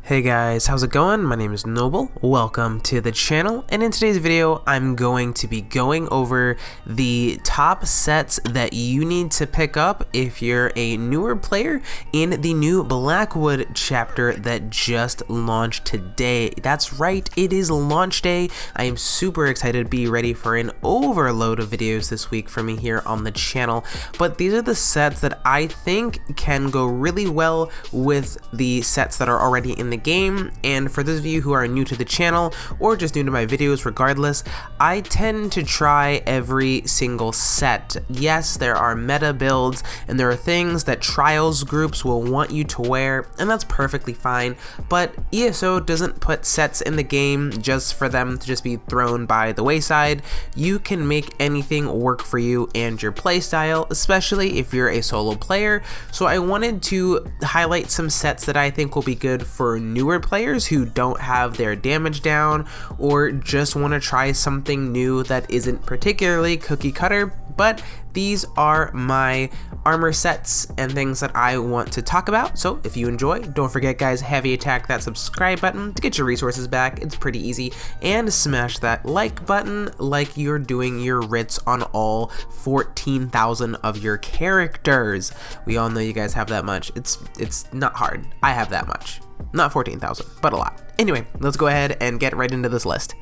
Hey guys, how's it going? My name is Noble. Welcome to the channel, and in today's video I'm going to be going over the top sets that you need to pick up if you're a newer player in the new Blackwood chapter that just launched today. That's right, it is launch day. I am super excited to be ready for an overload of videos this week for me here on the channel, but these are the sets that I think can go really well with the sets that are already in the game. And for those of you who are new to the channel or just new to my videos, regardless, I tend to try every single set. Yes, there are meta builds and there are things that trials groups will want you to wear, and that's perfectly fine, but ESO doesn't put sets in the game just for them to just be thrown by the wayside. You can make anything work for you and your playstyle, especially if you're a solo player. So I wanted to highlight some sets that I think will be good for newer players who don't have their damage down or just want to try something new that isn't particularly cookie cutter, but these are my armor sets and things that I want to talk about. So if you enjoy, don't forget guys, heavy attack that subscribe button to get your resources back. It's pretty easy, and smash that like button like you're doing your writs on all 14,000 of your characters. We all know you guys have that much. It's not hard. I have that much. Not 14,000, but a lot. Anyway, let's go ahead and get right into this list.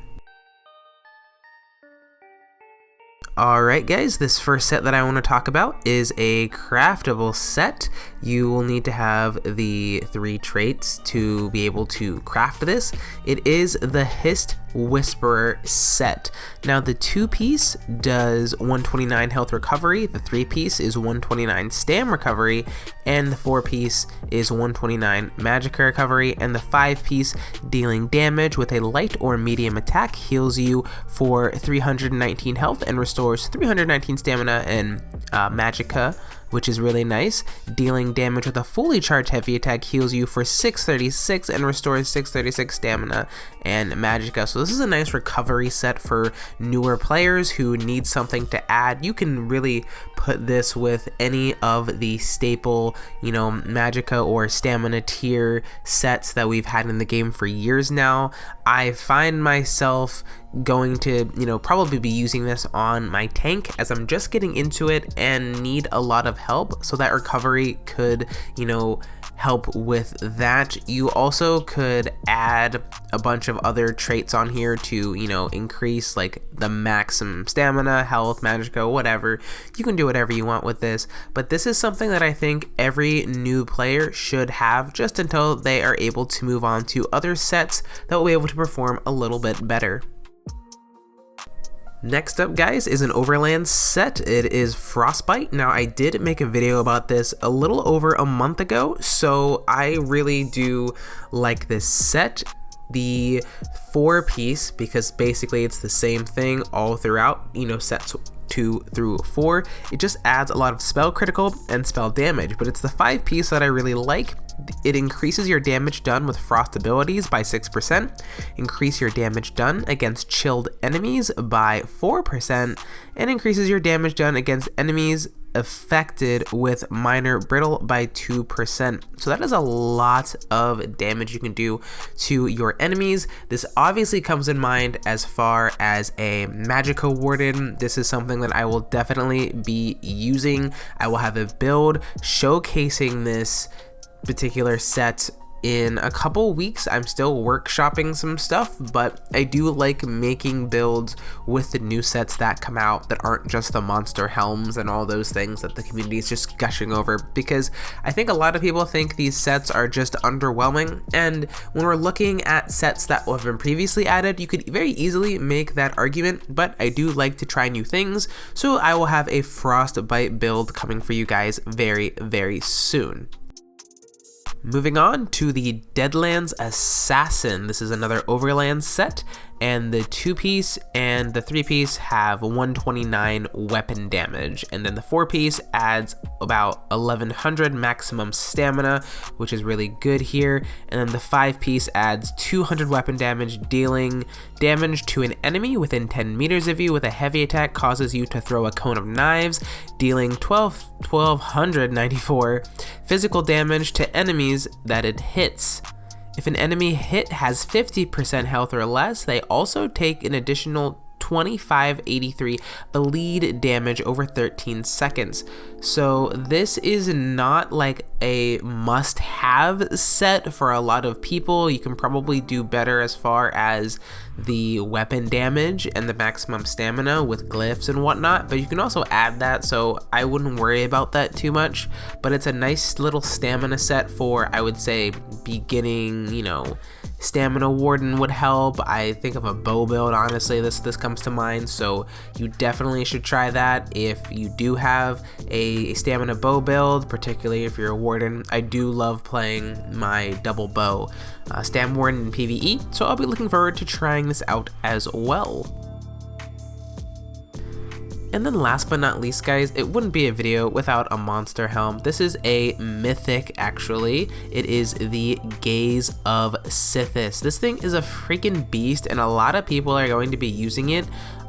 Alright guys, this first set that I want to talk about is a craftable set. You will need to have the 3 traits to be able to craft this. It is the Hist Whisperer set. Now the 2-piece does 129 health recovery, the 3-piece is 129 stam recovery, and the 4-piece is 129 magicka recovery, and the 5-piece dealing damage with a light or medium attack heals you for 319 health and restores 319 stamina and magicka, which is really nice. Dealing damage with a fully charged heavy attack heals you for 636 and restores 636 stamina and magicka. So this is a nice recovery set for newer players who need something to add. You can really put this with any of the staple, magicka or stamina tier sets that we've had in the game for years now. I find myself going to probably be using this on my tank as I'm just getting into it and need a lot of help, so that recovery could help with that. You also could add a bunch of other traits on here to increase like the maximum stamina, health, magicka, whatever. You can do whatever you want with this, but this is something that I think every new player should have just until they are able to move on to other sets that will be able to perform a little bit better. Next up guys is an overland set. It is Frostbite. Now I did make a video about this a little over a month ago, so I really do like this set. The 4-piece, because basically it's the same thing all throughout, sets 2 through 4. It just adds a lot of spell critical and spell damage, but it's the 5-piece that I really like. It increases your damage done with frost abilities by 6%, increase your damage done against chilled enemies by 4%, and increases your damage done against enemies affected with minor brittle by 2%. So that is a lot of damage you can do to your enemies. This obviously comes in mind as far as a magicka warden. This is something that I will definitely be using. I will have a build showcasing this particular set in a couple weeks. I'm still workshopping some stuff, but I do like making builds with the new sets that come out that aren't just the monster helms and all those things that the community is just gushing over, because I think a lot of people think these sets are just underwhelming, and when we're looking at sets that have been previously added, you could very easily make that argument, but I do like to try new things, so I will have a Frostbite build coming for you guys very, very soon. Moving on to the Deadlands Assassin. This is another overland set. and the 2-piece and the 3-piece have 129 weapon damage, and then the 4-piece adds about 1100 maximum stamina, which is really good here, and then the 5-piece adds 200 weapon damage, dealing damage to an enemy within 10 meters of you with a heavy attack causes you to throw a cone of knives, dealing 1294 physical damage to enemies that it hits. If an enemy hit has 50% health or less, they also take an additional 2583 bleed damage over 13 seconds. So this is not like a must-have set for a lot of people. You can probably do better as far as the weapon damage and the maximum stamina with glyphs and whatnot, but you can also add that, so I wouldn't worry about that too much. But it's a nice little stamina set for, I would say, beginning, stamina Warden would help. I think of a bow build, honestly, this comes to mind, so you definitely should try that if you do have a stamina bow build, particularly if you're a Warden. I do love playing my double bow Stam Warden in PvE, so I'll be looking forward to trying this out as well. And then last but not least, guys, it wouldn't be a video without a monster helm. This is a mythic, actually. It is the Gaze of Sithis. This thing is a freaking beast, and a lot of people are going to be using it.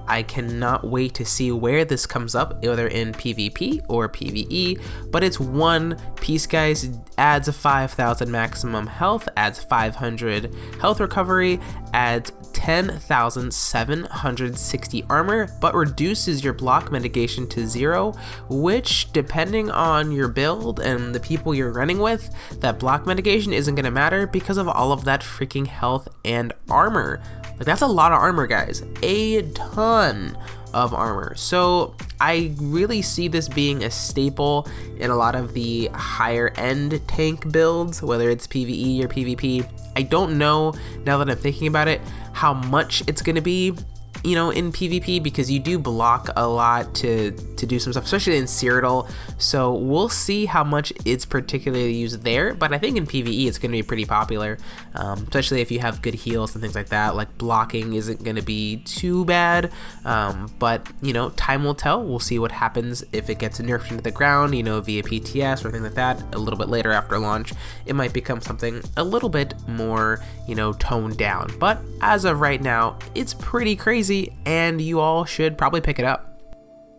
I cannot wait to see where this comes up, whether in PvP or PvE, but it's one piece, guys. Adds a 5,000 maximum health, adds 500 health recovery, adds 10,760 armor, but reduces your block mitigation to 0, which, depending on your build and the people you're running with, that block mitigation isn't going to matter because of all of that freaking health and armor. Like, that's a lot of armor, guys. A ton of armor. So I really see this being a staple in a lot of the higher end tank builds, whether it's PvE or PvP. I don't know, now that I'm thinking about it, how much it's going to be, in PvP, because you do block a lot to do some stuff, especially in Cyrodiil. So we'll see how much it's particularly used there, but I think in PvE it's going to be pretty popular, especially if you have good heals and things like that. Like, blocking isn't going to be too bad, but time will tell. We'll see what happens if it gets nerfed into the ground, via PTS or things like that. A little bit later after launch, it might become something a little bit more, toned down, but as of right now, it's pretty crazy, and you all should probably pick it up.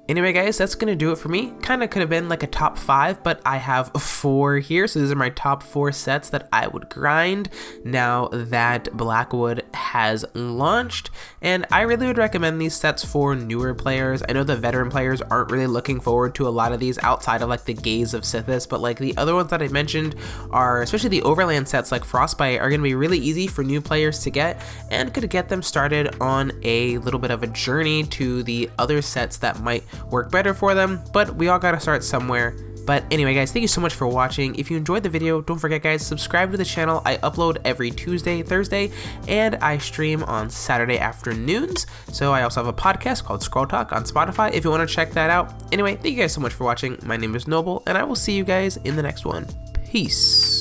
Anyway, guys, that's gonna do it for me. Kind of could have been like a top 5, but I have 4 here, so these are my top 4 sets that I would grind now that Blackwood has launched, and I really would recommend these sets for newer players. I know the veteran players aren't really looking forward to a lot of these outside of like the Gaze of Sithis, but like the other ones that I mentioned are, especially the overland sets like Frostbite, are gonna be really easy for new players to get, and could get them started on a little bit of a journey to the other sets that might work better for them, but we all gotta start somewhere. But anyway, guys, thank you so much for watching. If you enjoyed the video, don't forget, guys, subscribe to the channel. I upload every Tuesday, Thursday, and I stream on Saturday afternoons. So I also have a podcast called Scroll Talk on Spotify if you want to check that out. Anyway, thank you guys so much for watching. My name is Noble, and I will see you guys in the next one. Peace.